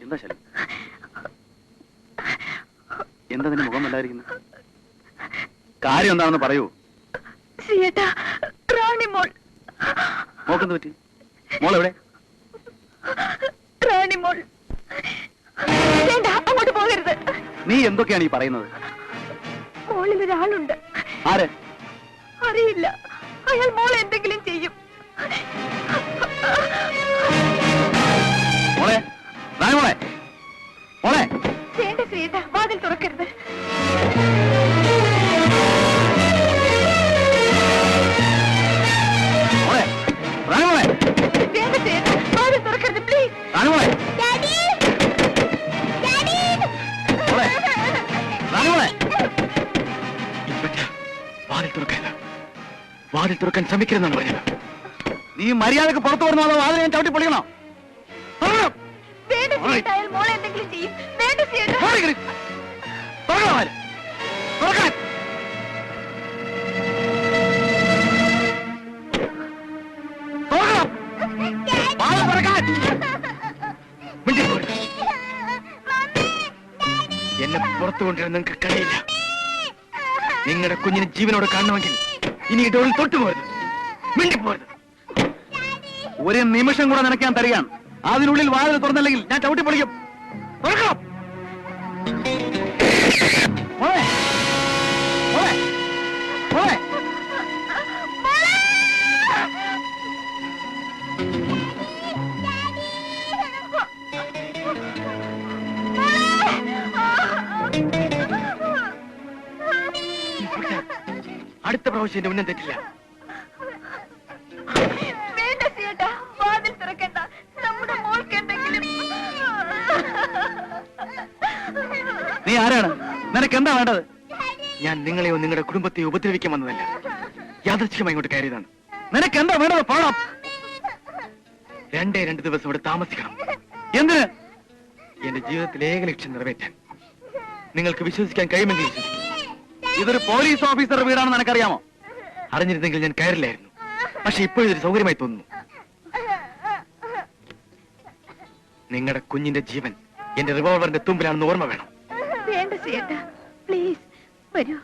എന്താ ശല്യം? എന്താ നിന്റെ മുഖം വല്ലാതിരിക്കുന്നത്? കാര്യം എന്താണെന്ന് പറയൂ. മോക്കെന്ത് പറ്റി? മോൾ എവിടെ? അങ്ങോട്ട് പോകരുത്. നീ എന്തൊക്കെയാണ് ഈ പറയുന്നത്? മോളിൽ ഒരാളുണ്ട്. ആര്? അറിയില്ല. അയാൾ മോളെ എന്തെങ്കിലും ചെയ്യും. മോളെ, മോളെ, മോളെ. വേണ്ട ശ്രീയേട്ടാ, വാതിൽ തുറക്കരുത്. വേണ്ട ശ്രീയേട്ടാ, വാതിൽ തുറക്കരുത് പ്ലീസ്. വാതിൽ തുറക്കാൻ ശ്രമിക്കരുതെന്നാണ് പറഞ്ഞത്. നീ മര്യാദക്ക് പുറത്തു വരുന്നോ അതോ വാതിൽ ഞാൻ ചവിട്ടി പൊളിക്കണോ? വേണ്ട ശ്രീയേട്ടാ, അയാൾ മോളെ എന്തെങ്കിലും ചെയ്യും. വേണ്ട ശ്രീയേട്ടാ. എന്നെ പുറത്തു കൊണ്ടുവരാൻ നിങ്ങൾക്ക് കഴിയില്ല. നിങ്ങളുടെ കുഞ്ഞിനെ ജീവനോട് കാണണമെങ്കിൽ ഇനി ഡോറിൽ തൊട്ടുപോരുത്, മിണ്ടിപ്പോരുത്. ഒരു നിമിഷം കൂടെ നിനക്കാൻ തരികയാണ്. അതിനുള്ളിൽ വാതിൽ തുറന്നില്ലെങ്കിൽ ഞാൻ ചവിട്ടി പൊളിക്കും. തുറക്കണം. അടുത്ത പ്രാവശ്യം എന്റെ ഉന്നം തെറ്റില്ല. വേണ്ട ശ്രീയേട്ടാ, വാതിൽ തുറക്കണ്ട. നമ്മുടെ മോൾക്ക് എന്തെങ്കിലും. നീ ആരാണ്? നിനക്ക് എന്താ വേണ്ടത്? ഞാൻ നിങ്ങളെയോ നിങ്ങളുടെ കുടുംബത്തെയോ ഉപദ്രവിക്കാൻ വന്നതല്ല. യാദൃച്ഛികമായി ഇങ്ങോട്ട് കയറിയതാണ്. നിനക്ക് എന്താ വേണ്ടത്? പോണം. 2 ദിവസം ഇവിടെ താമസിക്കണം. എന്തിന്? എന്റെ ജീവിതത്തിലെ ഏക ലക്ഷ്യം നിറവേറ്റാൻ. നിങ്ങൾക്ക് വിശ്വസിക്കാൻ കഴിയുമെങ്കിൽ വിശ്വസിക്കും. ഇതൊരു പോലീസ് ഓഫീസറുടെ വീടാണെന്ന് നിനക്കറിയാമോ? അറിഞ്ഞിരുന്നെങ്കിൽ ഞാൻ കയറില്ലായിരുന്നു. പക്ഷെ ഇപ്പോഴൊരു സൗകര്യമായി തോന്നുന്നു. നിങ്ങളുടെ കുഞ്ഞിന്റെ ജീവൻ എന്റെ റിവോൾവറിന്റെ തുമ്പിലാണെന്ന് ഓർമ്മ വേണം. വേണ്ട ശ്രീയേട്ടാ, പ്ലീസ് വരൂ.